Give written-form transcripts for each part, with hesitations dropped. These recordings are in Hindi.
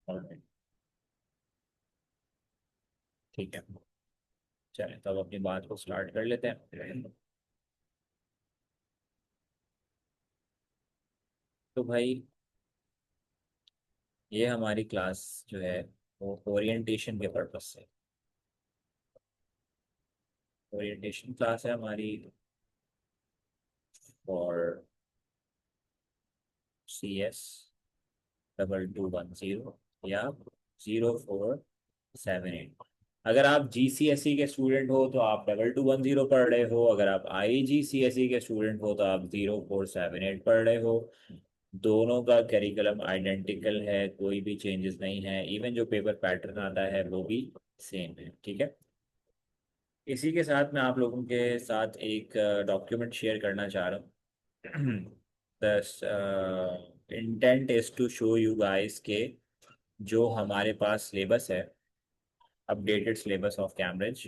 Alright, ठीक है। चलें तो अब अपनी बात को स्टार्ट कर लेते हैं। तो भाई, ये हमारी क्लास जो है वो ओरिएंटेशन के पर्पज से, ओरिएंटेशन क्लास है हमारी और CS 2210 या 0478। अगर आप GCSE के स्टूडेंट हो तो आप 2210 पढ़ रहे हो, अगर आप IGCSE के स्टूडेंट हो तो आप 0478 पढ़ रहे हो। दोनों का करिकुलम आइडेंटिकल है, कोई भी चेंजेस नहीं है, इवन जो पेपर पैटर्न आता है वो भी सेम है। ठीक है। इसी के साथ मैं आप लोगों के साथ एक डॉक्यूमेंट शेयर करना चाह रहा हूँ। The intent is to show you guys के जो हमारे पास सिलेबस है, अपडेटेड सिलेबस ऑफ कैम्ब्रिज,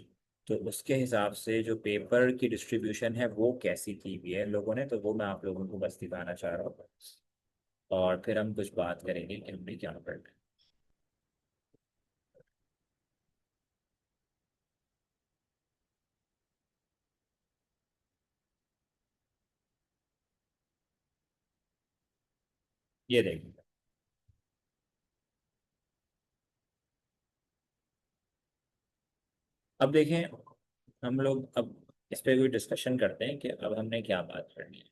तो उसके हिसाब से जो पेपर की डिस्ट्रीब्यूशन है वो कैसी की हुई है लोगों ने, तो वो मैं आप लोगों को बस दिखाना चाह रहा हूँ। और फिर हम कुछ बात करेंगे कि हमने क्या पढ़ना है। ये देखिए। अब देखें, हम लोग अब इस पे कोई डिस्कशन करते हैं कि अब हमने क्या बात करनी है।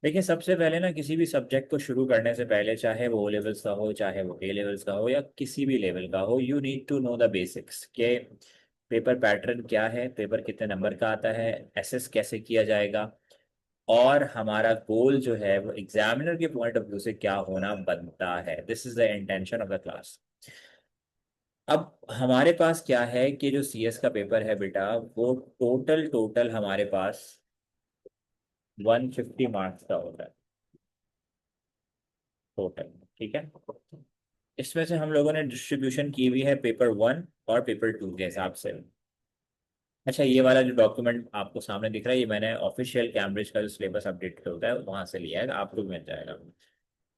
देखिए, सबसे पहले ना किसी भी सब्जेक्ट को शुरू करने से पहले, चाहे वो O लेवल्स का हो, चाहे वो A लेवल्स का हो, या किसी भी लेवल का हो, you need to know the basics के पेपर पैटर्न क्या है, पेपर कितने नंबर का आता है, एसेस कैसे किया जाएगा, और हमारा गोल जो है वो एग्जामिनर के पॉइंट ऑफ व्यू से क्या होना बनता है। This is the intention of the class. अब हमारे पास क्या है कि जो CS का पेपर है बेटा, वो टोटल टोटल हमारे पास 150 मार्क्स का होता है टोटल। ठीक है। इसमें से हम लोगों ने डिस्ट्रीब्यूशन की हुई है पेपर 1 और पेपर 2 के हिसाब से। अच्छा, ये वाला जो डॉक्यूमेंट आपको सामने दिख रहा है, ये मैंने ऑफिशियल कैम्ब्रिज का जो सिलेबस अपडेट होता है वहां से लिया है, आपको भी मिल जाएगा।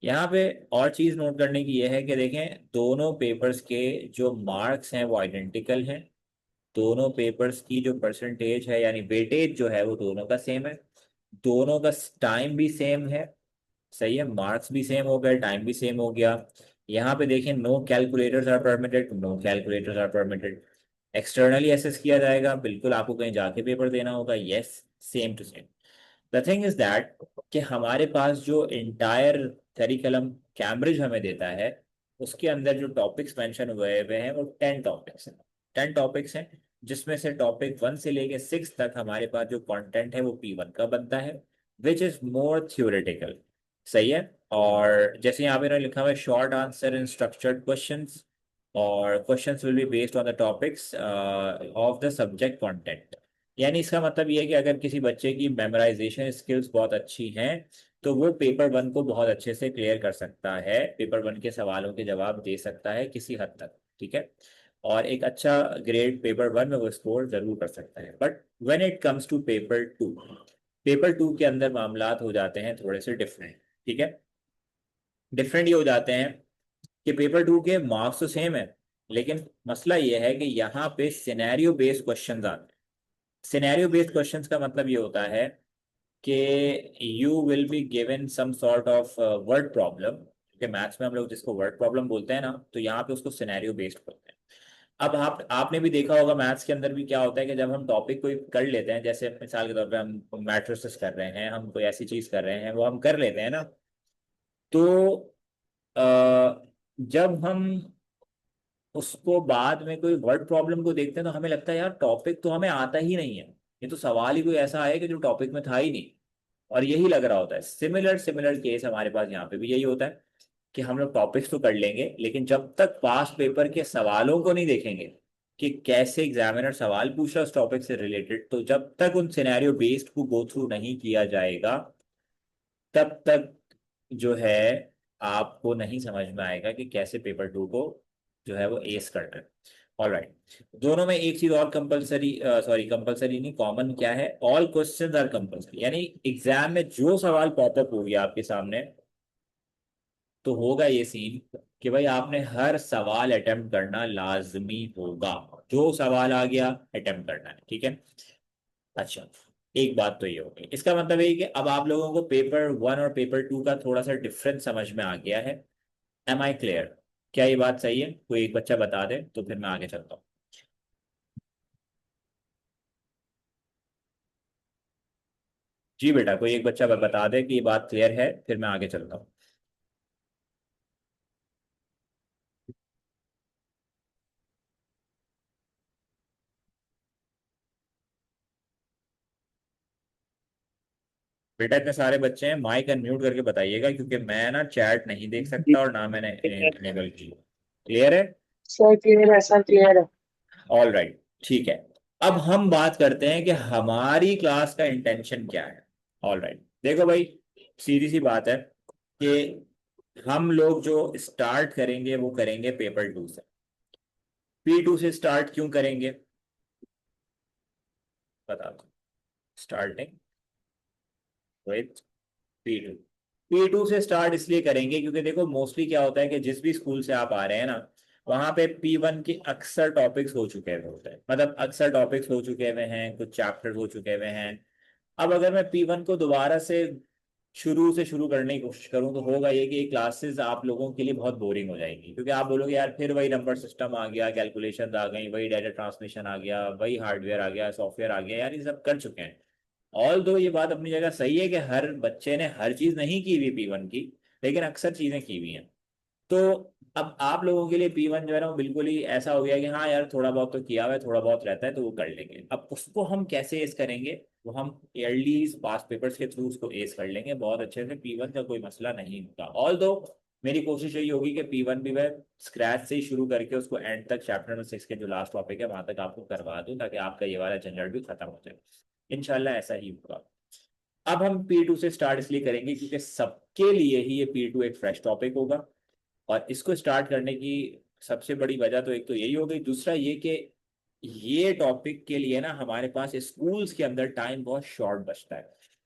यहाँ पे और चीज नोट करने की ये है कि देखें, दोनों पेपर्स के जो मार्क्स हैं वो आइडेंटिकल हैं। दोनों पेपर्स की जो परसेंटेज है यानी वेटेज जो है वो दोनों का सेम है। दोनों का टाइम भी सेम है। सही है, मार्क्स भी सेम हो गए, टाइम भी सेम हो गया। यहाँ पे देखें, no calculators are permitted, no calculators are permitted. Externally assess किया जाएगा, बिल्कुल आपको कहीं जाके पेपर देना होगा, yes, same to same. The thing is that कि हमारे पास जो इंटायर करिकुलम कैम्ब्रिज हमें देता है, उसके अंदर जो टॉपिक्स मेंशन हुए हुए हैं वो 10 टॉपिक्स हैं। 10 टॉपिक्स हैं, जिसमें से टॉपिक 1 से लेके 6 तक हमारे पास जो कंटेंट है वो P1 का बनता है, विच इज मोर थ्योरेटिकल। सही है। और जैसे यहाँ पे इन्होंने लिखा हुआ है, short answer in structured questions, और questions will be based on the topics of the subject content. यानी इसका मतलब ये है कि अगर किसी बच्चे की मेमोराइजेशन स्किल्स बहुत अच्छी हैं तो वो पेपर 1 को बहुत अच्छे से क्लियर कर सकता है, पेपर 1 के सवालों के जवाब दे सकता है किसी हद तक। ठीक है। और एक अच्छा ग्रेड पेपर 1 में वो स्कोर जरूर कर सकता है। But when it comes to paper 2, paper 2 के अंदर मामलात हो जाते हैं थोड़े से डिफरेंट। ठीक है। डिफरेंट ये हो जाते हैं कि पेपर 2 के मार्क्स तो सेम है, लेकिन मसला ये है कि यहाँ पे सिनेरियो बेस्ड क्वेश्चंस आते हैं। सिनेरियो बेस्ड क्वेश्चंस का मतलब ये होता है कि you will be given some sort of word problem, कि मैथ्स में हम लोग जिसको वर्ड प्रॉब्लम बोलते हैं ना, तो यहाँ पे उसको सिनेरियो बेस्ड बोलते हैं। अब आपने भी देखा होगा मैथ्स के अंदर भी क्या होता है कि जब हम टॉपिक कोई कर लेते हैं, जैसे मिसाल के तौर पे हम मैट्रिसेस कर रहे हैं, हम कोई ऐसी चीज कर रहे हैं, वो हम कर लेते हैं ना, तो जब हम उसको बाद में कोई वर्ड प्रॉब्लम को देखते हैं तो हमें लगता है यार टॉपिक तो हमें आता ही नहीं है, ये तो सवाल ही कोई ऐसा है कि जो टॉपिक में था ही नहीं। और यही लग रहा होता है, सिमिलर सिमिलर केस हमारे पास यहाँ पे भी यही होता है कि हम लोग टॉपिक्स तो कर लेंगे, लेकिन जब तक पास्ट पेपर के सवालों को नहीं देखेंगे कि कैसे एग्जामिनर सवाल पूछ रहा है उस टॉपिक से रिलेटेड, तो जब तक उन सिनेरियो बेस्ड को गो थ्रू नहीं किया जाएगा, तब तक जो है आपको नहीं समझ में आएगा कि कैसे पेपर 2 को जो है वो एस करना है। All right. दोनों में एक चीज और कंपलसरी, सॉरी कंपलसरी नहीं, कॉमन क्या है, ऑल क्वेश्चंस आर कंपलसरी। यानी एग्जाम में जो सवाल पॉपअप हो गया आपके सामने, तो होगा ये सीन कि भाई आपने हर सवाल अटेम्प्ट करना लाजमी होगा, जो सवाल आ गया अटेम्प्ट करना है, ठीक है। अच्छा, एक बात तो ये हो गई, इसका मतलब है कि अब आप लोगों को पेपर वन और पेपर टू का थोड़ा सा डिफरेंस समझ में आ गया है। Am I clear? क्या ये बात सही है? कोई एक बच्चा बता दे तो फिर मैं आगे चलता हूँ। जी बेटा, कोई एक बच्चा बता दे कि ये बात क्लियर है, फिर मैं आगे चलता हूँ। बेटा इतने सारे बच्चे हैं, माइक अनम्यूट करके बताइएगा, क्योंकि मैं ना चैट नहीं देख जी सकता और ना मैंने इनेबल की। क्लियर है? सर, क्लियर है सर, क्लियर है। ऑल राइट, ठीक है। अब हम बात करते हैं कि हमारी क्लास का इंटेंशन क्या है। ऑल राइट, देखो भाई, सीधी सी बात है कि हम लोग जो स्टार्ट करेंगे वो करेंगे पेपर टू से। पी टू से स्टार्ट क्यों करेंगे, बता दो। Starting with P two. P two से स्टार्ट इसलिए करेंगे क्योंकि देखो मोस्टली क्या होता है कि जिस भी स्कूल से आप आ रहे हैं ना, वहां पे पी वन के अक्सर टॉपिक्स हो चुके हुए होते हैं, मतलब अक्सर टॉपिक्स हो चुके हुए हैं, कुछ चैप्टर्स हो चुके हुए हैं। अब अगर मैं पी वन को दोबारा से शुरू करने की कोशिश करूं तो होगा ये कि क्लासेस आप लोगों के लिए बहुत बोरिंग हो जाएगी, क्योंकि आप बोलोगे यार फिर वही नंबर सिस्टम आ गया, कैलकुलेशन आ गई, वही डाटा ट्रांसमिशन आ गया, वही हार्डवेयर आ गया, सॉफ्टवेयर आ गया, यार ये सब कर चुके हैं। ऑल दो ये बात अपनी जगह सही है कि हर बच्चे ने हर चीज नहीं की हुई पी वन की, लेकिन अक्सर चीजें की हुई हैं। तो अब आप लोगों के लिए पी वन जो है ना वो बिल्कुल ही ऐसा हो गया कि हाँ यार थोड़ा बहुत तो किया हुआ है, थोड़ा बहुत रहता है तो वो कर लेंगे। अब उसको हम कैसे एस करेंगे, वो हम ईयरली पास पेपर्स के थ्रू उसको एस कर लेंगे बहुत अच्छे से, पी वन का कोई मसला नहीं होगा। ऑल दो मेरी कोशिश यही होगी कि पी वन भी मैं स्क्रैच से ही शुरू करके उसको एंड तक, चैप्टर नंबर 6 के जो लास्ट टॉपिक है वहां तक आपको करवा दूं, ताकि आपका ये वाला झंझट भी खत्म हो जाए। इंशाल्लाह ऐसा ही होगा। अब हम पी टू से स्टार्ट इसलिए करेंगे क्योंकि सबके लिए ही ये पी टू एक फ्रेश टॉपिक होगा, और इसको स्टार्ट करने की सबसे बड़ी वजह तो एक तो यही हो गई, दूसरा ये कि ये टॉपिक के लिए ना हमारे पास स्कूल्स के अंदर टाइम बहुत शॉर्ट बचता है।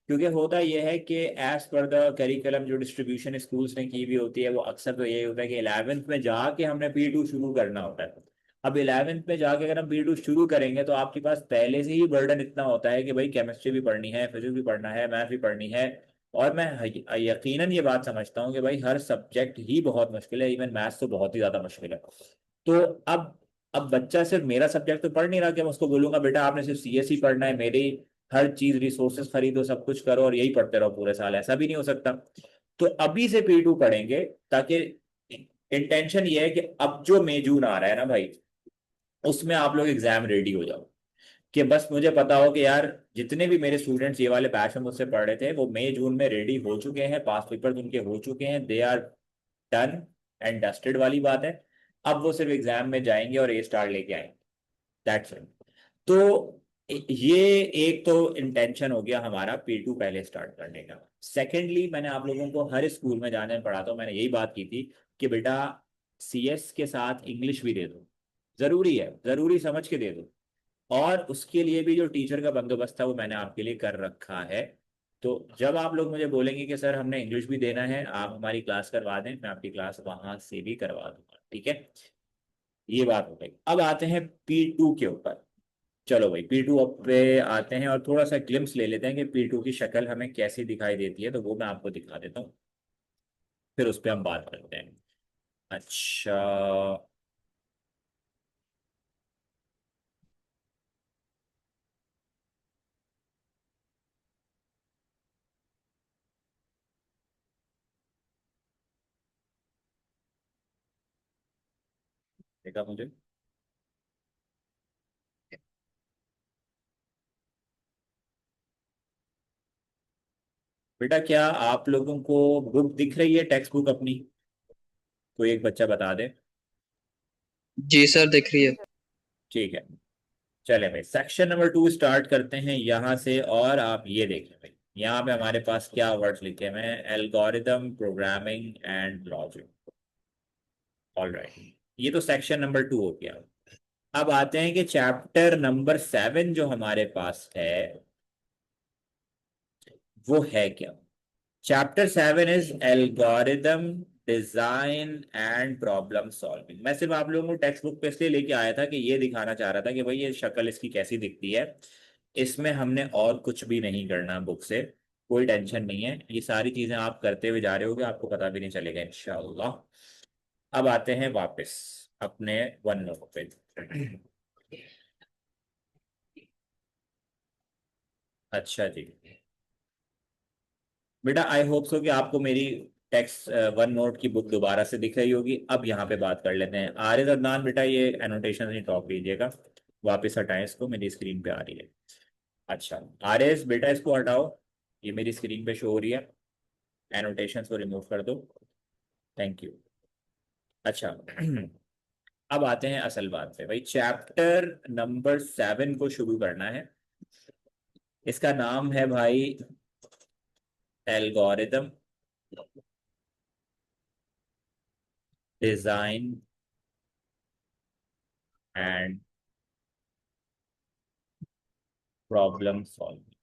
क्योंकि होता यह है कि एज पर द करिकुलम जो डिस्ट्रीब्यूशन स्कूल्स ने की हुई होती है, वो अक्सर तो यही होता है कि 11th में जाके हमने पी टू शुरू करना होता है। अब 11th में जाके अगर हम पी टू शुरू करेंगे तो आपके पास पहले से ही बर्डन इतना होता है कि भाई केमिस्ट्री भी पढ़नी है, फिजिक्स भी पढ़ना है, मैथ भी पढ़नी है। और मैं यकीनन ये बात समझता हूँ कि भाई हर सब्जेक्ट ही बहुत मुश्किल है, इवन मैथ्स तो बहुत ही ज्यादा मुश्किल है। तो अब बच्चा सिर्फ मेरा सब्जेक्ट तो पढ़ नहीं रहा कि मैं उसको बोलूंगा बेटा आपने सिर्फ सीएसई पढ़ना है, मेरी हर चीज रिसोर्सेज खरीदो, सब कुछ करो और यही पढ़ते रहो पूरे साल, ऐसा भी नहीं हो सकता। तो अभी से पी टू पढ़ेंगे, ताकि इंटेंशन ये है कि अब जो मई जून आ रहा है ना भाई, उसमें आप लोग एग्जाम रेडी हो जाओ। कि बस मुझे पता हो कि यार जितने भी मेरे स्टूडेंट्स ये वाले बैच में मुझसे पढ़ रहे थे वो मई जून में रेडी हो चुके हैं, पास पेपर्स उनके हो चुके हैं, they are done and dusted वाली बात है। अब वो सिर्फ एग्जाम में जाएंगे और ए स्टार लेके आएंगे, दैट्स इट। तो ये एक तो इंटेंशन हो गया हमारा पी टू पहले स्टार्ट करने का। सेकेंडली, मैंने आप लोगों को हर स्कूल में जाने में पढ़ाता हूँ, मैंने यही बात की थी कि बेटा सीएस के साथ इंग्लिश भी दे दो, जरूरी है, जरूरी समझ के दे दो। और उसके लिए भी जो टीचर का बंदोबस्त था वो मैंने आपके लिए कर रखा है। तो जब आप लोग मुझे बोलेंगे कि सर हमने इंग्लिश भी देना है, आप हमारी क्लास करवा दें, मैं आपकी क्लास वहां से भी करवा दूंगा, ठीक है। ये बात हो गई। अब आते हैं पी टू के ऊपर। चलो भाई पी टू पे आते हैं और थोड़ा सा ग्लिम्स ले लेते हैं कि पी टू की शक्ल हमें कैसी दिखाई देती है, तो वो मैं आपको दिखा देता हूँ, फिर उस पर हम बात करते हैं। अच्छा, देखा मुझे? बेटा क्या आप लोगों को बुक दिख रही है, टेक्स्ट बुक अपनी? कोई एक बच्चा बता दे। जी सर, दिख रही है। ठीक है, चले भाई सेक्शन नंबर टू स्टार्ट करते हैं यहाँ से। और आप ये देखें भाई, यहाँ पे हमारे पास क्या वर्ड्स लिखे हुए हैं, algorithm, programming and logic. All right, ये तो सेक्शन नंबर टू हो गया। अब आते हैं कि चैप्टर नंबर 7 जो हमारे पास है वो है क्या। Chapter 7 is algorithm design and problem solving. मैं सिर्फ आप लोगों को टेक्स्ट बुक पे इसलिए लेके आया था कि ये दिखाना चाह रहा था कि भाई ये शक्ल इसकी कैसी दिखती है। इसमें हमने और कुछ भी नहीं करना बुक से, कोई टेंशन नहीं है, ये सारी चीजें आप करते हुए जा रहे होगे, आपको पता भी नहीं चलेगा इंशाल्लाह। अब आते हैं वापस अपने वन नोट पे। अच्छा जी बेटा, आई होप सो कि आपको मेरी टेक्स्ट वन नोट की बुक दोबारा से दिख रही होगी। अब यहाँ पे बात कर लेते हैं। आरिज अदनान बेटा, ये एनोटेशन नहीं ड्रॉप कीजिएगा, वापस हटाएं इसको, मेरी स्क्रीन पे आ रही है। अच्छा आरिज बेटा, इसको हटाओ, ये मेरी स्क्रीन पे शो हो रही है, एनोटेशन को रिमूव कर दो। Thank you. अच्छा अब आते हैं असल बात पे। भाई चैप्टर नंबर 7 को शुरू करना है। इसका नाम है भाई algorithm, design and problem solving.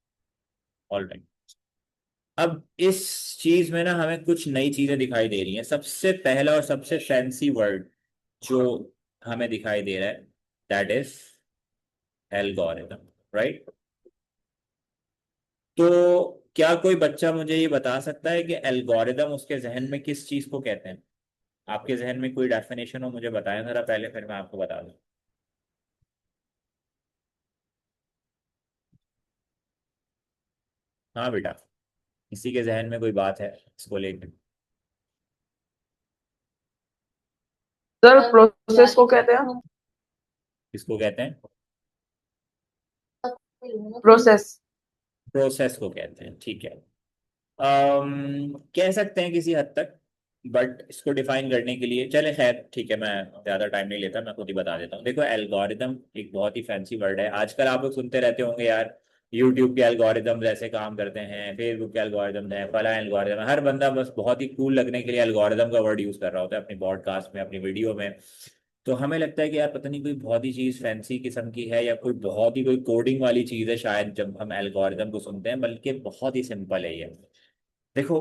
Alright. अब इस चीज में ना हमें कुछ नई चीजें दिखाई दे रही हैं। सबसे पहला और सबसे फैंसी वर्ड जो हमें दिखाई दे रहा है, दैट इज एल्गोरिदम। राइट। तो क्या कोई बच्चा मुझे ये बता सकता है कि एल्गोरिदम उसके जहन में किस चीज को कहते हैं? आपके जहन में कोई डेफिनेशन हो मुझे बताएं जरा पहले, फिर मैं आपको बता दूं। हाँ बेटा, किसी के जहन में कोई बात है इसको लेकर? सर प्रोसेस को कहते हैं। किसको कहते हैं? प्रोसेस। प्रोसेस को कहते हैं, ठीक है। कह सकते हैं किसी हद तक, बट इसको डिफाइन करने के लिए चले, खैर ठीक है, मैं ज़्यादा टाइम नहीं लेता, मैं खुद ही बता देता हूँ। देखो एल्गोरिदम एक बहुत ही फैंसी वर्ड है। आजकल आप लोग सुनते रहते होंगे यार, यूट्यूब के एल्गोरिदम ऐसे काम करते हैं, फेसबुक के एल्गोरिदम है, फला एल्गोरिदम है। हर बंदा बस बहुत ही कूल लगने के लिए एल्गोरिदम का वर्ड यूज कर रहा होता है अपनी पॉडकास्ट में, अपनी वीडियो में। तो हमें लगता है कि यार पता नहीं कोई बहुत ही चीज फैंसी किस्म की है, या कोई बहुत ही कोई कोडिंग वाली चीज है शायद जब हम एल्गोरिदम को सुनते हैं, बल्कि बहुत ही सिंपल है ये। देखो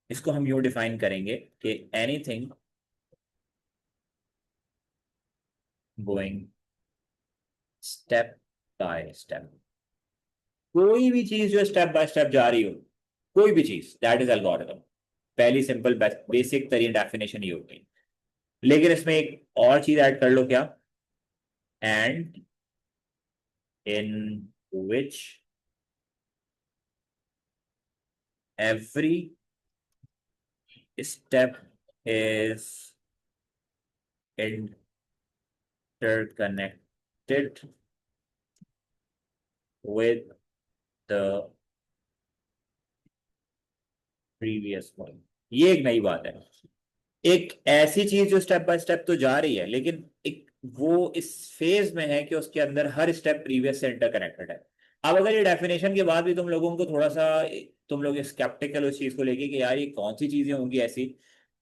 इसको हम यूं डिफाइन करेंगे कि anything going step by step, कोई भी चीज जो स्टेप बाय स्टेप जा रही हो, कोई भी चीज, दैट इज एल्गोरिदम। पहली सिंपल बेसिक तरीन डेफिनेशन ये होगी। लेकिन इसमें एक और चीज ऐड कर लो, क्या? And in which every step is interconnected with the previous one। ये एक नई बात है। एक ऐसी चीज जो स्टेप बाय स्टेप तो जा रही है, लेकिन एक वो इस फेज में है कि उसके अंदर हर स्टेप प्रीवियस से इंटरकनेक्टेड है। अब अगर ये डेफिनेशन के बाद भी तुम लोगों को थोड़ा सा, तुम लोग स्केप्टिकल उस चीज को लेके कि यार ये कौन सी चीजें होंगी ऐसी,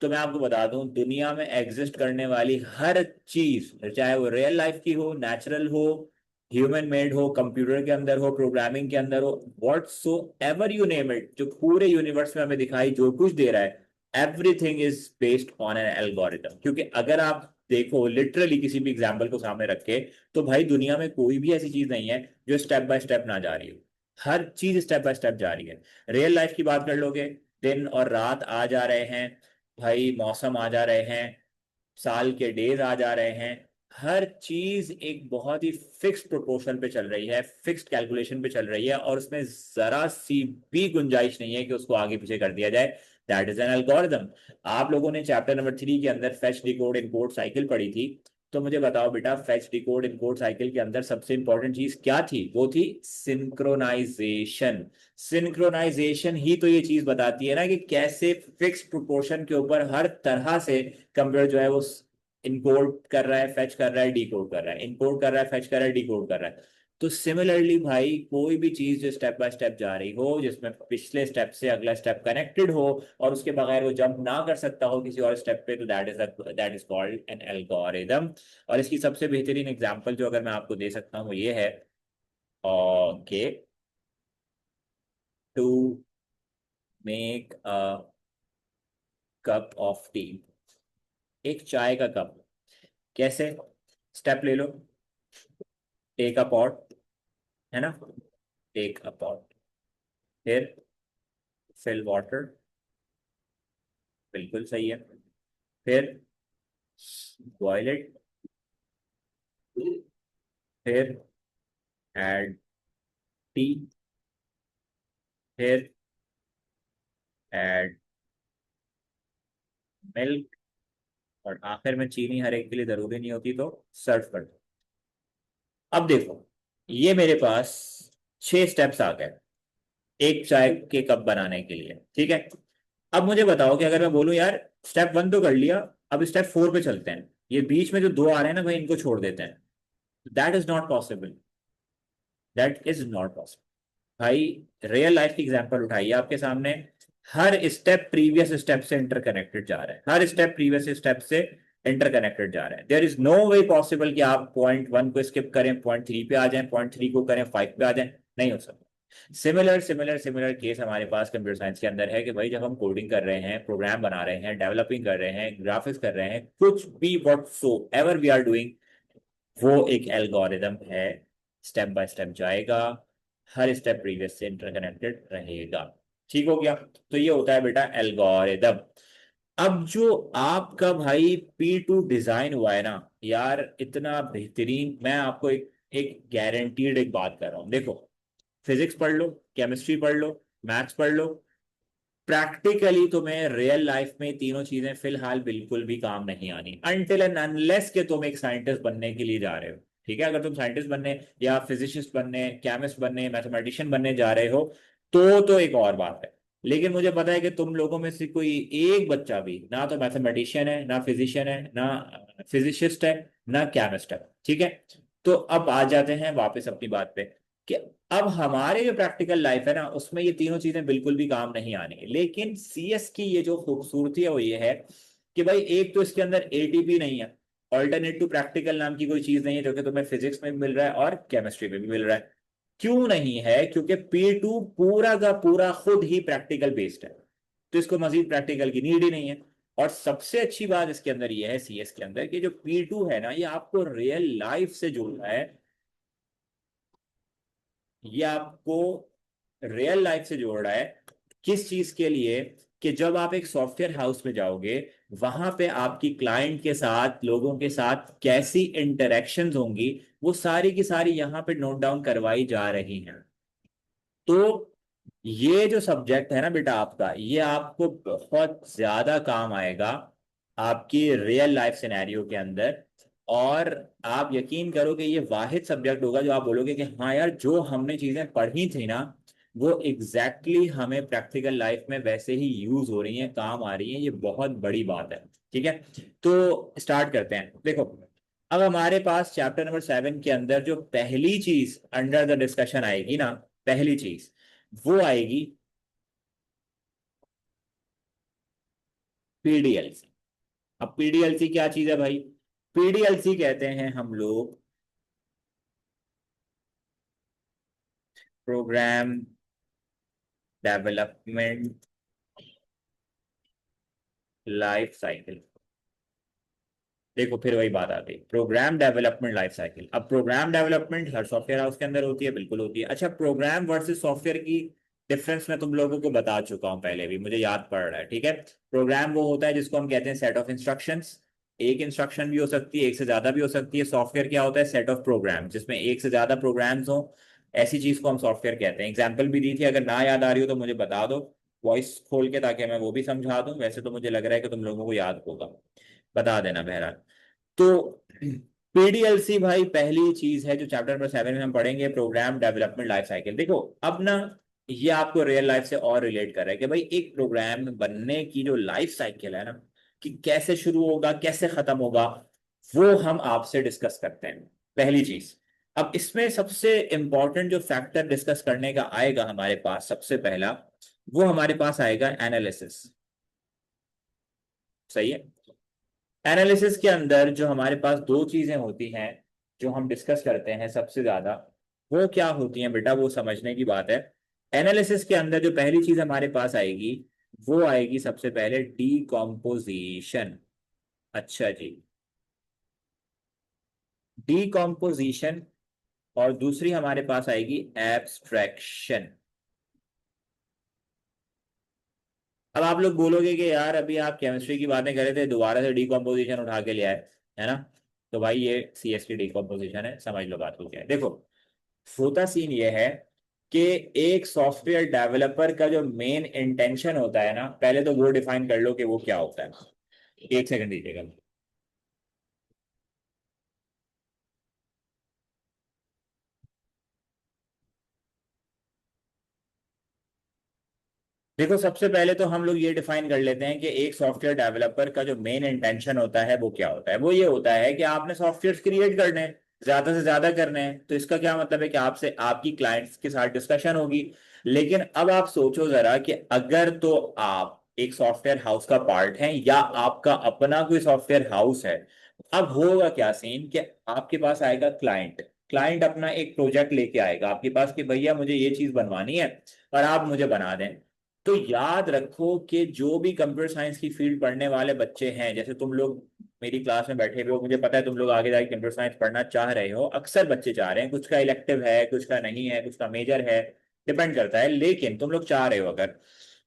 तो मैं आपको बता दूं, दुनिया में एग्जिस्ट करने वाली हर चीज, चाहे वो रियल लाइफ की हो, नेचुरल हो, ह्यूमन मेड हो, कंप्यूटर के अंदर हो, प्रोग्रामिंग के अंदर हो, what so ever you name it, जो पूरे यूनिवर्स में हमें दिखाई जो कुछ दे रहा है, everything is based on an algorithm. क्योंकि अगर आप देखो लिटरली किसी भी एग्जाम्पल को सामने रख के, तो भाई दुनिया में कोई भी ऐसी चीज नहीं है जो स्टेप बाय स्टेप ना जा रही हो। हर चीज स्टेप बाय स्टेप जा रही है। रियल लाइफ की बात कर लोगे, दिन और रात आ जा रहे हैं, भाई मौसम आ जा रहे हैं, साल के डेज आ जा रहे हैं, हर चीज एक बहुत ही फिक्स प्रोपोर्शन पे चल रही है, फिक्स्ड कैलकुलेशन पे चल रही है, और उसमें जरा सी भी गुंजाइश नहीं है कि उसको आगे पीछे कर दिया जाए। That is an algorithm. आप लोगों ने चैप्टर नंबर 3 के अंदर फेच डिकोड इनकोड साइकिल पढ़ी थी। तो मुझे बताओ बेटा, फेच डिकोड इनकोड साइकिल के अंदर सबसे इंपॉर्टेंट चीज क्या थी? वो थी सिंक्रोनाइजेशन। सिंक्रोनाइजेशन ही तो ये चीज बताती है ना कि कैसे फिक्स प्रोपोर्शन के ऊपर हर तरह से कंप्यूटर जो है वो इनकोड कर रहा है, फेच कर रहा है, डिकोड कर रहा है, इनकोड कर रहा है, फेच कर रहा है, डिकोड कर रहा है। तो सिमिलरली भाई, कोई भी चीज जो स्टेप बाय स्टेप जा रही हो, जिसमें पिछले स्टेप से अगला स्टेप कनेक्टेड हो, और उसके बगैर वो जंप ना कर सकता हो किसी और स्टेप पे, तो that is called an algorithm. और इसकी सबसे बेहतरीन एग्जांपल जो अगर मैं आपको दे सकता हूँ वो ये है, okay, to make a cup of tea, एक चाय का कप। कैसे? स्टेप ले लो, टेक अ पॉट, है ना, टेक अ पॉट, फिर फिल वाटर, बिल्कुल सही है, फिर बॉयल इट, फिर ऐड टी, फिर ऐड मिल्क, और आखिर में चीनी हर एक के लिए जरूरी नहीं होती, तो सर्व कर दो। अब देखो, ये मेरे पास 6 स्टेप्स आ गए एक चाय के कप बनाने के लिए, ठीक है। अब मुझे बताओ कि अगर मैं बोलूं यार स्टेप 1 तो कर लिया, अब स्टेप 4 पे चलते हैं, ये बीच में जो दो आ रहे हैं ना भाई, इनको छोड़ देते हैं। That is not possible, that is not possible. भाई रियल लाइफ की एग्जांपल उठाइए आपके सामने, हर स्टेप प्रीवियस स्टेप से इंटरकनेक्टेड जा रहा है, हर स्टेप प्रीवियस स्टेप से इंटरकनेक्टेड जा रहा है। There is no way possible कि आप पॉइंट 1 को स्किप करें, पॉइंट 3 पे आ जाएं, पॉइंट 3 को करें, 5 पे आ जाएं, नहीं हो सकता। सिमिलर सिमिलर सिमिलर केस हमारे पास कंप्यूटर साइंस के अंदर है कि भाई जब हम कोडिंग कर रहे हैं, प्रोग्राम बना रहे हैं, डेवलपिंग कर रहे हैं, ग्राफिक्स कर रहे हैं, कुछ भी whatsoever we are doing, वो एक एल्गोरिदम है, स्टेप बाय स्टेप जाएगा, हर स्टेप प्रीवियस से इंटरकनेक्टेड रहेगा। ठीक हो गया? तो ये होता है बेटा एल्गोरिदम। अब जो आपका भाई P2 डिजाइन हुआ है ना यार, इतना बेहतरीन, मैं आपको एक गारंटीड एक बात कर रहा हूं, देखो, फिजिक्स पढ़ लो, केमिस्ट्री पढ़ लो, मैथ्स पढ़ लो, प्रैक्टिकली तुम्हें रियल लाइफ में तीनों चीजें फिलहाल बिल्कुल भी काम नहीं आनी, अनटिल एंड अनलेस के तुम एक साइंटिस्ट बनने के लिए जा रहे हो। ठीक है, अगर तुम साइंटिस्ट बनने या फिजिसिस्ट बनने, केमिस्ट बनने, मैथमेटिशियन बनने जा रहे हो, तो एक और बात है। लेकिन मुझे पता है कि तुम लोगों में से कोई एक बच्चा भी ना तो मैथमेटिशियन है, ना फिजिशियन है, ना फिजिसिस्ट है, ना केमिस्ट है। ठीक है, तो अब आ जाते हैं वापस अपनी बात पे कि अब हमारे जो प्रैक्टिकल लाइफ है ना, उसमें ये तीनों चीजें बिल्कुल भी काम नहीं आनी। लेकिन सीएस की ये जो खूबसूरती है वो ये है कि भाई एक तो इसके अंदर एटीपी नहीं है, ऑल्टरनेट टू प्रैक्टिकल नाम की कोई चीज नहीं है, जो कि तुम्हें फिजिक्स में भी मिल रहा है और केमिस्ट्री में भी मिल रहा है। क्यों नहीं है? क्योंकि P2 पूरा का पूरा खुद ही प्रैक्टिकल बेस्ड है, तो इसको मजीद प्रैक्टिकल की नीड ही नहीं है। और सबसे अच्छी बात इसके अंदर ये है, सीएस के अंदर, कि जो P2 है ना, ये आपको रियल लाइफ से जोड़ रहा है, ये आपको रियल लाइफ से जोड़ रहा है। किस चीज के लिए? कि जब आप एक सॉफ्टवेयर हाउस में जाओगे, वहां पे आपकी क्लाइंट के साथ, लोगों के साथ कैसी इंटरेक्शंस होंगी, वो सारी की सारी यहाँ पे नोट डाउन करवाई जा रही हैं। तो ये जो सब्जेक्ट है ना बेटा आपका, ये आपको बहुत ज्यादा काम आएगा आपकी रियल लाइफ सिनेरियो के अंदर। और आप यकीन करो कि ये वाहिद सब्जेक्ट होगा जो आप बोलोगे कि हाँ यार, जो हमने चीजें पढ़ी थी ना, वो एग्जैक्टली हमें प्रैक्टिकल लाइफ में वैसे ही यूज हो रही हैं, काम आ रही हैं। ये बहुत बड़ी बात है। ठीक है, तो स्टार्ट करते हैं। देखो, अब हमारे पास चैप्टर नंबर 7 के अंदर जो पहली चीज अंडर द डिस्कशन आएगी ना, पहली चीज वो आएगी पीडीएलसी। अब पीडीएलसी क्या चीज है भाई? पीडीएलसी कहते हैं हम लोग प्रोग्राम डेवलपमेंट लाइफ साइकिल। देखो फिर वही बात आ गई, प्रोग्राम डेवलपमेंट लाइफ साइकिल। अब प्रोग्राम डेवलपमेंट हर सॉफ्टवेयर हाउस के अंदर होती है, बिल्कुल होती है। अच्छा, प्रोग्राम वर्सेस सॉफ्टवेयर की डिफरेंस मैं तुम लोगों को बता चुका हूं पहले भी, मुझे याद पड़ रहा है। ठीक है, प्रोग्राम वो होता है जिसको हम कहते हैं सेट ऑफ इंस्ट्रक्शंस, एक इंस्ट्रक्शन भी हो सकती है, एक से ज्यादा भी हो सकती है। सॉफ्टवेयर क्या होता है? सेट ऑफ प्रोग्राम जिसमें एक से ज्यादा प्रोग्राम्स हो, ऐसी चीज को हम सॉफ्टवेयर कहते हैं। एग्जाम्पल भी दी थी, अगर ना याद आ रही हो तो मुझे बता दो वॉइस खोल के, ताकि मैं वो भी समझा दूं। वैसे तो मुझे लग रहा है कि तुम लोगों को याद होगा, बता देना बहरहाल। तो पीडीएलसी भाई पहली चीज है जो चैप्टर नंबर 7 में हम पढ़ेंगे, प्रोग्राम डेवलपमेंट लाइफ साइकिल। देखो अब ना, ये आपको रियल लाइफ से और रिलेट कर रहा है कि भाई एक प्रोग्राम बनने की जो लाइफ साइकिल है ना, कि कैसे शुरू होगा, कैसे खत्म होगा, वो हम आपसे डिस्कस करते हैं, पहली चीज। अब इसमें सबसे इंपॉर्टेंट जो फैक्टर डिस्कस करने का आएगा हमारे पास, सबसे पहला वो हमारे पास आएगा एनालिसिस। सही है? एनालिसिस के अंदर जो हमारे पास दो चीजें होती हैं जो हम डिस्कस करते हैं सबसे ज्यादा, वो क्या होती हैं बेटा, वो समझने की बात है। एनालिसिस के अंदर जो पहली चीज हमारे पास आएगी वो आएगी सबसे पहले डीकॉम्पोजिशन। अच्छा जी, डीकॉम्पोजिशन। और दूसरी हमारे पास आएगी एब्स्ट्रैक्शन। अब आप लोग बोलोगे कि यार अभी आप केमिस्ट्री की बातें कर रहे थे, दोबारा से डीकॉम्पोजिशन उठा के ले आए, है ना? तो भाई ये सीएस की डीकॉम्पोजिशन है, समझ लो बात को क्या है। देखो, होता सीन ये है कि एक सॉफ्टवेयर डेवलपर का जो मेन इंटेंशन होता है ना, पहले तो वो डिफाइन कर लो कि वो क्या होता है। एक सेकंड दीजिएगा। देखो, सबसे पहले तो हम लोग ये डिफाइन कर लेते हैं कि एक सॉफ्टवेयर डेवलपर का जो मेन इंटेंशन होता है वो क्या होता है। वो ये होता है कि आपने सॉफ्टवेयर क्रिएट करने हैं, ज्यादा से ज्यादा करने हैं। तो इसका क्या मतलब है कि आपसे आपकी क्लाइंट्स के साथ डिस्कशन होगी। लेकिन अब आप सोचो जरा कि अगर तो आप एक सॉफ्टवेयर हाउस का पार्ट हैं या आपका अपना कोई सॉफ्टवेयर हाउस है, अब होगा क्या सीन कि आपके पास आएगा क्लाइंट। क्लाइंट अपना एक प्रोजेक्ट लेके आएगा आपके पास कि भैया मुझे ये चीज बनवानी है और आप मुझे बना दें। तो याद रखो कि जो भी कंप्यूटर साइंस की फील्ड पढ़ने वाले बच्चे हैं, जैसे तुम लोग मेरी क्लास में बैठे हुए हो, मुझे पता है तुम लोग आगे जाके कंप्यूटर साइंस पढ़ना चाह रहे हो, अक्सर बच्चे चाह रहे हैं। कुछ का इलेक्टिव है, कुछ का नहीं है, कुछ का मेजर है, डिपेंड करता है, लेकिन तुम लोग चाह रहे हो अगर,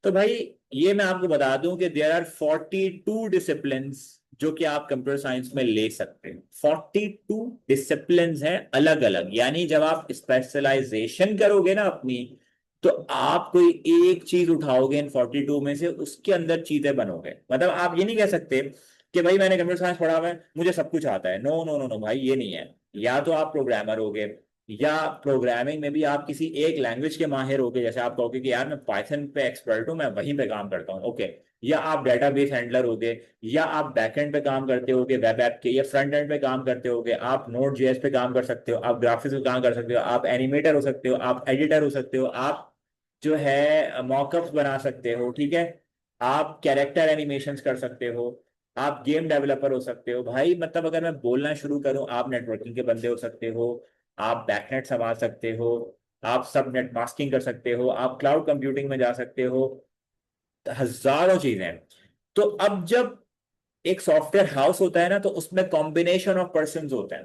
तो भाई ये मैं आपको बता दूं कि देयर आर 42 डिसिप्लिन्स जो कि आप कंप्यूटर साइंस में ले सकते हैं। 42 डिसिप्लिन्स हैं अलग अलग, यानी जब आप स्पेशलाइजेशन करोगे ना अपनी, तो आप कोई एक चीज उठाओगे इन 42 में से, उसके अंदर चीजें बनोगे। मतलब आप ये नहीं कह सकते कि भाई मैंने कंप्यूटर साइंस पढ़ा हुआ है मुझे सब कुछ आता है। नो नो नो नो भाई, ये नहीं है। या तो आप प्रोग्रामर होगे, या प्रोग्रामिंग में भी आप किसी एक लैंग्वेज के माहिर होगे, जैसे आप कहोगे कि यार मैं पाइथन पे एक्सपर्ट हूँ, मैं वहीं पे काम करता हूँ, ओके। या आप डेटाबेस हैंडलर होगे, या आप बैकएंड पे काम करते होगे वेब ऐप के, या फ्रंट एंड पे काम करते होगे, आप नोड जेएस पे काम कर सकते हो, आप ग्राफिक्स पे काम कर सकते हो, आप एनिमेटर हो सकते हो, आप एडिटर हो सकते हो, आप जो है मॉकअप्स बना सकते हो, ठीक है। आप कैरेक्टर एनिमेशंस कर सकते हो, आप गेम डेवलपर हो सकते हो भाई। मतलब अगर मैं बोलना शुरू करूं, आप नेटवर्किंग के बंदे हो सकते हो, आप बैकनेट संभाल सकते हो, आप सब नेट मास्किंग कर सकते हो, आप क्लाउड कंप्यूटिंग में जा सकते हो, हजारों चीजें हैं। तो अब जब एक सॉफ्टवेयर हाउस होता है ना, तो उसमें कॉम्बिनेशन ऑफ पर्सन होते हैं।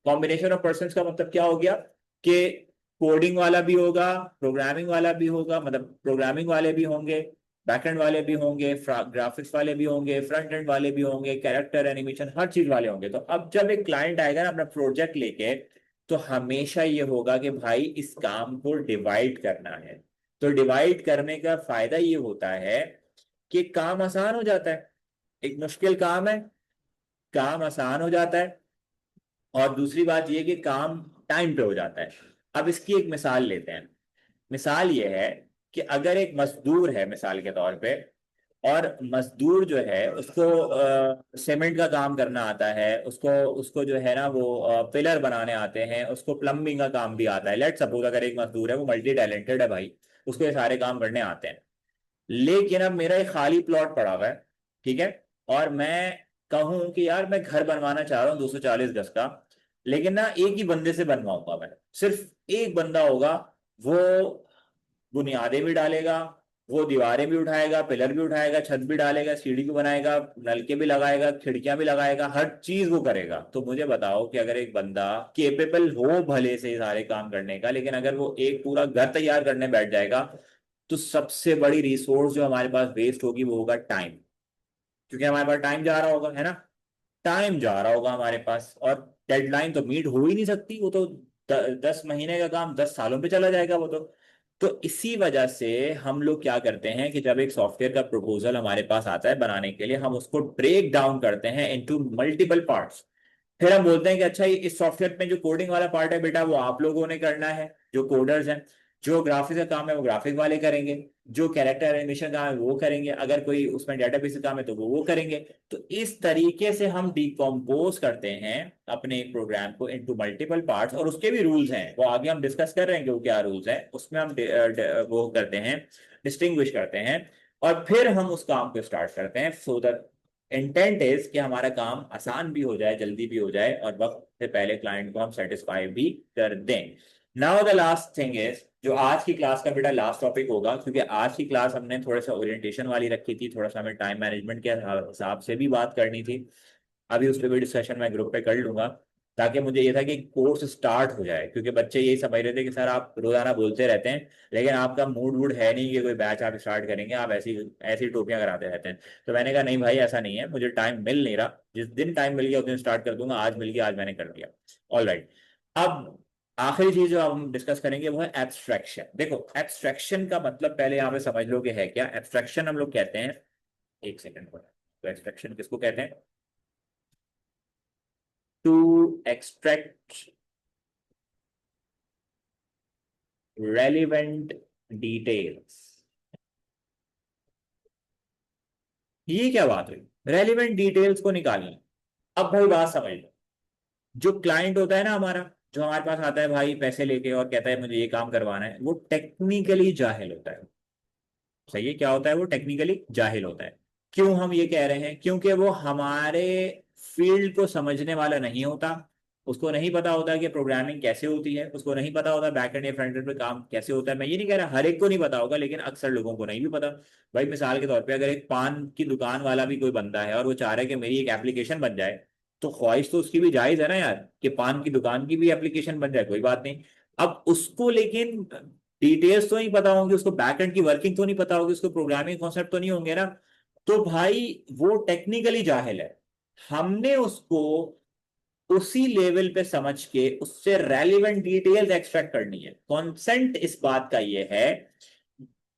कॉम्बिनेशन ऑफ पर्सन का मतलब क्या हो गया कि कोडिंग वाला भी होगा, प्रोग्रामिंग वाला भी होगा, मतलब प्रोग्रामिंग वाले भी होंगे, बैकएंड वाले भी होंगे, ग्राफिक्स वाले भी होंगे, फ्रंट एंड वाले भी होंगे, कैरेक्टर एनिमेशन, हर चीज वाले होंगे। तो अब जब एक क्लाइंट आएगा ना अपना प्रोजेक्ट लेके, तो हमेशा ये होगा कि भाई इस काम को डिवाइड करना है। तो डिवाइड करने का फायदा ये होता है कि काम आसान हो जाता है। एक मुश्किल काम है, काम आसान हो जाता है। और दूसरी बात ये कि काम टाइम पे हो जाता है। अब इसकी एक मिसाल लेते हैं। मिसाल ये है कि अगर एक मजदूर है मिसाल के तौर पे, और मजदूर जो है उसको सीमेंट का काम करना आता है, उसको उसको जो है ना वो पिलर बनाने आते हैं, उसको प्लम्बिंग का काम भी आता है। लेट सपोज अगर एक मजदूर है, वो मल्टी टैलेंटेड है भाई, उसको ये सारे काम करने आते हैं। लेकिन अब मेरा एक खाली प्लॉट पड़ा हुआ है, ठीक है, और मैं कहूं कि यार मैं घर बनवाना चाह रहा हूँ 240 गज का, लेकिन ना एक ही बंदे से बनवाऊंगा मैं, सिर्फ एक बंदा होगा, वो बुनियादें भी डालेगा, वो दीवारें भी उठाएगा, पिलर भी उठाएगा, छत भी डालेगा, सीढ़ी भी बनाएगा, नलके भी लगाएगा, खिड़कियां भी लगाएगा, हर चीज वो करेगा। तो मुझे बताओ कि अगर एक बंदा केपेबल हो भले से सारे काम करने का, लेकिन अगर वो एक पूरा घर तैयार करने बैठ जाएगा, तो सबसे बड़ी रिसोर्स जो हमारे पास वेस्ट होगी वो होगा टाइम। क्योंकि हमारे पास टाइम जा रहा होगा, है ना? टाइम जा रहा होगा हमारे पास, और डेडलाइन तो मीट हो ही नहीं सकती। वो तो 10 महीने का काम 10 सालों पे चला जाएगा वो तो इसी वजह से हम लोग क्या करते हैं कि जब एक सॉफ्टवेयर का प्रपोजल हमारे पास आता है बनाने के लिए, हम उसको ब्रेक डाउन करते हैं इनटू मल्टीपल पार्ट्स। फिर हम बोलते हैं कि अच्छा, ये इस सॉफ्टवेयर में जो कोडिंग वाला पार्ट है बेटा, वो आप लोगों ने करना है, जो कोडर्स हैं। जो ग्राफिक्स का काम है वो ग्राफिक वाले करेंगे, जो कैरेक्टर एनिमेशन का है वो करेंगे, अगर कोई उसमें डेटाबेस का काम है तो वो करेंगे। तो इस तरीके से हम डिकम्पोज करते हैं अपने प्रोग्राम को इनटू मल्टीपल पार्ट्स। और उसके भी रूल्स हैं, वो आगे हम डिस्कस कर रहे हैं कि वो क्या रूल्स हैं, उसमें हम वो करते हैं, डिस्टिंग्विश करते हैं। और फिर हम उस काम को स्टार्ट करते हैं, सो दैट इंटेंट इज कि हमारा काम आसान भी हो जाए, जल्दी भी हो जाए, और वक्त से पहले क्लाइंट को हम सेटिस्फाई भी कर दें। Now the last thing is, जो आज की क्लास का बेटा लास्ट टॉपिक होगा, क्योंकि आज की क्लास हमने थोड़ा सा ओरिएंटेशन वाली रखी थी, थोड़ा सा हमें टाइम मैनेजमेंट के हिसाब से भी बात करनी थी। अभी उस पर भी डिस्कशन मैं ग्रुप पे कर लूंगा, ताकि मुझे ये था कि कोर्स स्टार्ट हो जाए, क्योंकि बच्चे यही समझ रहे थे कि सर आप रोजाना बोलते रहते हैं, लेकिन आपका मूड वूड है नहीं कि कोई बैच आप स्टार्ट करेंगे, आप ऐसी ऐसी टोपियां कराते रहते हैं। तो मैंने कहा नहीं भाई ऐसा नहीं है, मुझे टाइम मिल नहीं रहा, जिस दिन टाइम मिल गया उस दिन स्टार्ट कर दूंगा, आज मिल गया आज मैंने कर दिया। All right. अब आखिरी चीज जो हम डिस्कस करेंगे वो है एब्स्ट्रैक्शन। देखो एब्स्ट्रैक्शन का मतलब पहले यहाँ पे समझ लो कि है क्या। एब्स्ट्रैक्शन हम लोग कहते हैं, एक सेकंड को, तो एब्स्ट्रैक्शन किसको कहते हैं? To extract relevant details. ये क्या बात हुई, रेलिवेंट डिटेल्स को निकालना। अब भाई बात समझ लो, जो क्लाइंट होता है ना हमारा, जो हमारे पास आता है भाई पैसे लेके और कहता है मुझे ये काम करवाना है, वो टेक्निकली जाहिल होता है। सही है, क्या होता है? वो टेक्निकली जाहिल होता है। क्यों हम ये कह रहे हैं? क्योंकि वो हमारे फील्ड को समझने वाला नहीं होता। उसको नहीं पता होता कि प्रोग्रामिंग कैसे होती है, उसको नहीं पता होता बैक एंड या फ्रंट एंड पे काम कैसे होता है। मैं ये नहीं कह रहा हर एक को नहीं पता होगा, लेकिन अक्सर लोगों को नहीं भी पता। भाई मिसाल के तौर पे अगर एक पान की दुकान वाला भी कोई बंदा है और वो चाह रहा है कि मेरी एक एप्लीकेशन बन जाए, तो ख्वाहिश तो उसकी भी जायज है ना यार, कि पान की दुकान की भी एप्लीकेशन बन जाए, कोई बात नहीं। अब उसको लेकिन डिटेल्स तो नहीं पता होंगी, उसको बैकएंड की वर्किंग तो नहीं पता होगी, उसको प्रोग्रामिंग कॉन्सेप्ट तो नहीं होंगे ना। तो भाई वो टेक्निकली जाहिल है। हमने उसको उसी लेवल पे समझ के उससे रेलिवेंट डिटेल्स एक्सट्रैक्ट करनी है। कॉन्सेंट इस बात का ये है,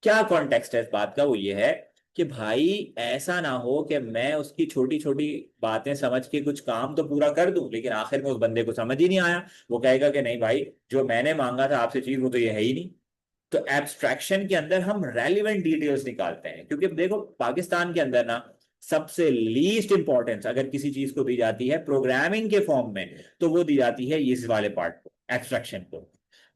क्या कॉन्टेक्स्ट है इस बात का, वो ये है कि भाई ऐसा ना हो कि मैं उसकी छोटी छोटी बातें समझ के कुछ काम तो पूरा कर दूं, लेकिन आखिर में उस बंदे को समझ ही नहीं आया। वो कहेगा कि नहीं भाई, जो मैंने मांगा था आपसे चीज वो तो ये है ही नहीं। तो एब्स्ट्रैक्शन के अंदर हम रेलिवेंट डिटेल्स निकालते हैं, क्योंकि देखो पाकिस्तान के अंदर ना सबसे लीस्ट इंपॉर्टेंस अगर किसी चीज को दी जाती है प्रोग्रामिंग के फॉर्म में, तो वो दी जाती है इस वाले पार्ट को, एब्स्ट्रैक्शन को।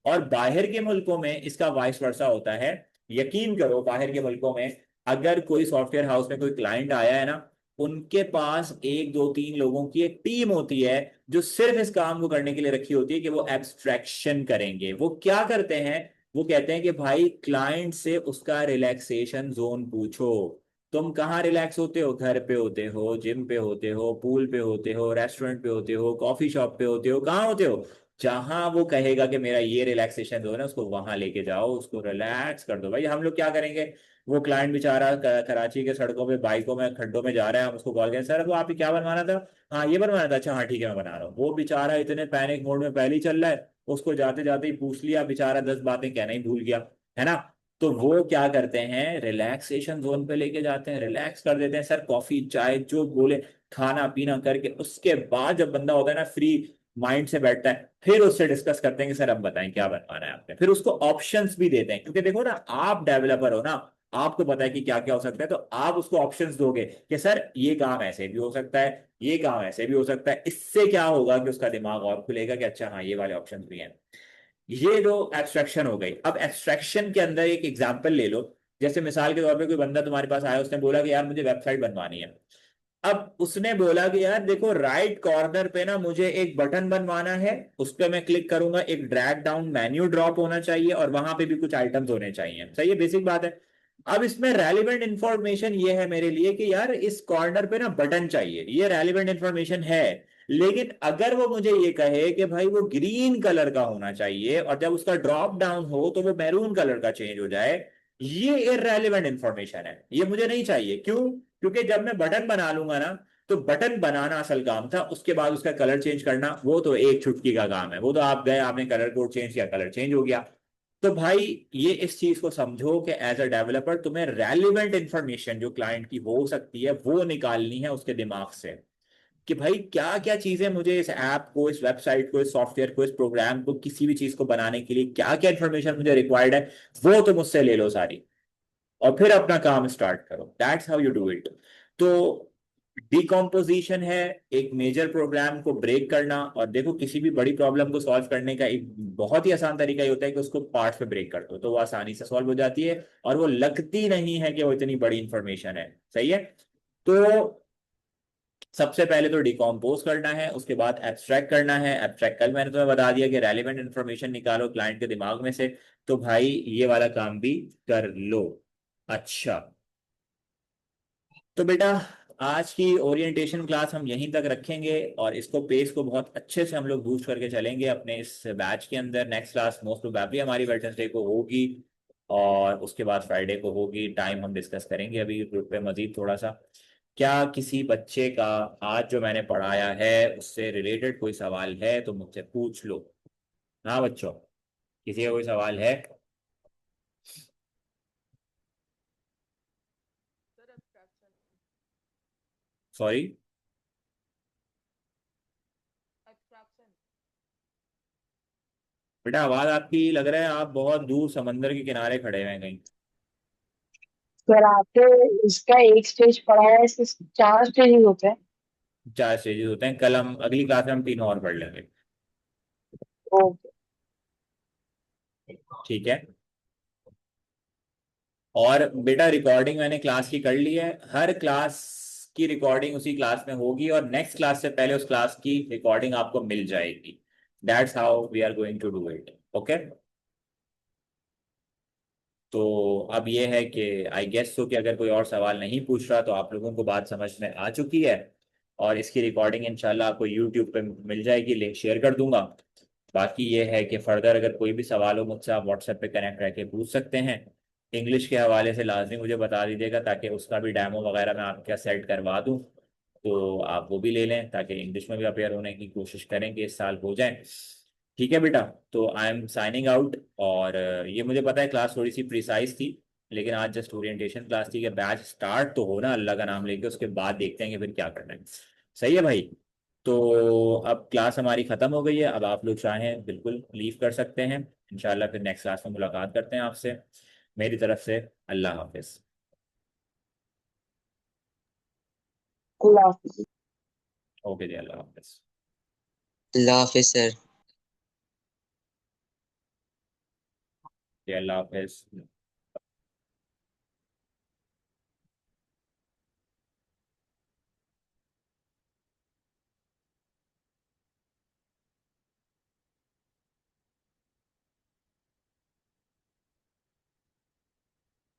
और बाहर के मुल्कों में इसका वाइस वर्सा होता है। यकीन करो बाहर के मुल्कों में अगर कोई सॉफ्टवेयर हाउस में कोई क्लाइंट आया है ना, उनके पास एक दो तीन लोगों की एक टीम होती है जो सिर्फ इस काम को करने के लिए रखी होती है कि वो एब्स्ट्रैक्शन करेंगे। वो क्या करते हैं? वो कहते हैं कि भाई क्लाइंट से उसका रिलैक्सेशन जोन पूछो। तुम कहाँ रिलैक्स होते हो? घर पे होते हो, जिम पे होते हो, पूल पे होते हो, रेस्टोरेंट पे होते हो, कॉफी शॉप पे होते हो, कहाँ होते हो? जहां वो कहेगा कि मेरा ये रिलैक्सेशन जोन है, उसको वहां लेके जाओ, उसको रिलैक्स कर दो। भाई हम लोग क्या करेंगे? वो क्लाइंट बेचारा कराची के सड़कों पे बाइकों में खड्डों में जा रहा है, हम उसको कॉल करें, सर तो आप ही क्या बनवाना था? हाँ ये बनवाना था, अच्छा हाँ ठीक है मैं बना रहा हूँ। वो बेचारा इतने पैनिक मोड में पहले ही चल रहा है, उसको जाते जाते ही पूछ लिया, बेचारा 10 बातें कहना ही भूल गया, है ना। तो वो क्या करते हैं? रिलैक्सेशन जोन पे लेके जाते हैं, रिलैक्स कर देते हैं, सर कॉफी चाय जो बोले खाना पीना करके, उसके बाद जब बंदा होता है ना फ्री माइंड से बैठता है, फिर उससे डिस्कस करते हैं कि सर अब बताएं क्या बनवाना है आपने। फिर उसको ऑप्शंस भी देते हैं, क्योंकि देखो ना आप डेवलपर हो ना, आपको पता है कि क्या क्या हो सकता है, तो आप उसको ऑप्शंस दोगे कि सर ये काम ऐसे भी हो सकता है, ये काम ऐसे भी हो सकता है। इससे क्या होगा कि उसका दिमाग और खुलेगा कि अच्छा हाँ ये वाले ऑप्शंस भी हैं। ये जो एब्स्ट्रैक्शन हो गई। अब एब्स्ट्रैक्शन के अंदर एक एग्जांपल ले लो। जैसे मिसाल के तौर पे कोई बंदा तुम्हारे पास आया, उसने बोला कि यार मुझे वेबसाइट बनवानी है। अब उसने बोला कि यार देखो राइट कॉर्नर पे ना मुझे एक बटन बनवाना है, उस पर मैं क्लिक करूंगा, एक ड्रैग डाउन मेन्यू ड्रॉप होना चाहिए और वहां पे भी कुछ आइटम्स होने चाहिए। सही है, बेसिक बात है। अब इसमें रेलिवेंट इंफॉर्मेशन ये है मेरे लिए कि यार इस कॉर्नर पे ना बटन चाहिए, ये रेलिवेंट इंफॉर्मेशन है। लेकिन अगर वो मुझे ये कहे कि भाई वो ग्रीन कलर का होना चाहिए और जब उसका ड्रॉप डाउन हो तो वो मैरून कलर का चेंज हो जाए, ये इररेलेवेंट इंफॉर्मेशन है, ये मुझे नहीं चाहिए। क्यों? क्योंकि जब मैं बटन बना लूंगा ना, तो बटन बनाना असल काम था, उसके बाद उसका कलर चेंज करना वो तो एक चुटकी का काम है। वो तो आप गए, आपने कलर कोड चेंज किया, कलर चेंज हो गया। तो भाई ये इस चीज को समझो कि एज अ डेवलपर तुम्हें रेलिवेंट इंफॉर्मेशन जो क्लाइंट की हो सकती है वो निकालनी है उसके दिमाग से, कि भाई क्या क्या चीजें मुझे इस ऐप को, इस वेबसाइट को, इस सॉफ्टवेयर को, इस प्रोग्राम को, किसी भी चीज को बनाने के लिए क्या क्या इंफॉर्मेशन मुझे रिक्वायर्ड है, वो तो मुझसे ले लो सारी, और फिर अपना काम स्टार्ट करो। That's how you do it. तो डिकम्पोजिशन है एक मेजर प्रोग्राम को ब्रेक करना। और देखो किसी भी बड़ी प्रॉब्लम को सॉल्व करने का एक बहुत ही आसान तरीका ये होता है कि उसको पार्ट्स में ब्रेक कर दो, तो वो आसानी से सॉल्व हो जाती है और वो लगती नहीं है कि वो इतनी बड़ी इंफॉर्मेशन है। सही है। तो सबसे पहले तो डिकम्पोज करना है, उसके बाद एब्स्ट्रैक्ट करना है। एब्स्ट्रैक्ट कल मैंने तुम्हें बता दिया कि रेलिवेंट इन्फॉर्मेशन निकालो क्लाइंट के दिमाग में से। तो भाई ये वाला काम भी कर लो। अच्छा, तो बेटा आज की ओरिएंटेशन क्लास हम यहीं तक रखेंगे, और इसको पेस को बहुत अच्छे से हम लोग बूस्ट करके चलेंगे अपने इस बैच के अंदर। नेक्स्ट क्लास मोस्ट प्रोबेबली हमारी वेडनेसडे को होगी, और उसके बाद फ्राइडे को होगी। टाइम हम डिस्कस करेंगे अभी ग्रुप पे मजीद थोड़ा सा। क्या किसी बच्चे का आज जो मैंने पढ़ाया है उससे रिलेटेड कोई सवाल है तो मुझसे पूछ लो। हाँ बच्चों, किसी का कोई सवाल है? Sir abstraction. Sorry, abstraction. बेटा आवाज आपकी लग रहा है आप बहुत दूर समंदर के किनारे खड़े हुए हैं कहीं। सर आपने इसका एक स्टेज पढ़ा है, इसके 4 स्टेज होते हैं। 4 स्टेजेस होते हैं, कल हम अगली क्लास में हम 3 और पढ़ लेंगे। ओके। ठीक है। और बेटा रिकॉर्डिंग मैंने क्लास की कर ली है। हर क्लास की रिकॉर्डिंग उसी क्लास में होगी, और नेक्स्ट क्लास से पहले उस क्लास की रिकॉर्डिंग आपको मिल जाएगी। That's how we are going to do it. Okay. तो अब ये है कि आई गेस सो कि अगर कोई और सवाल नहीं पूछ रहा तो आप लोगों को बात समझ में आ चुकी है। और इसकी रिकॉर्डिंग इंशाल्लाह आपको यूट्यूब पे मिल जाएगी, लिंक शेयर कर दूंगा। बाकी ये है कि फर्दर अगर कोई भी सवाल हो मुझसे आप व्हाट्सएप पे कनेक्ट रह के पूछ सकते हैं। इंग्लिश के हवाले से लाजमी मुझे बता दीजिएगा, ताकि उसका भी डेमो वगैरह मैं आपके सेट करवा दूँ। तो आप वो भी ले लें, ताकि इंग्लिश में भी अपेयर होने की कोशिश करेंगे इस साल हो जाए। ठीक है बेटा, तो आई एम साइनिंग आउट। और ये मुझे पता है क्लास थोड़ी सी प्रिसाइज थी, लेकिन आज जस्ट ओरिएंटेशन क्लास थी कि बैच स्टार्ट तो हो ना अल्लाह का नाम लेके, उसके बाद देखते हैं कि फिर क्या करना है। सही है भाई। तो अब क्लास हमारी ख़त्म हो गई है, अब आप लोग चाहें बिल्कुल लीव कर सकते हैं। इंशाल्लाह फिर नेक्स्ट क्लास में मुलाकात करते हैं आपसे। मेरी तरफ से अल्लाह हाफिज़। अल्लाह हाफिज़। ओके जी, अल्लाह हाफिज़। अल्लाह हाफिज सर। जी अल्लाह हाफिज़।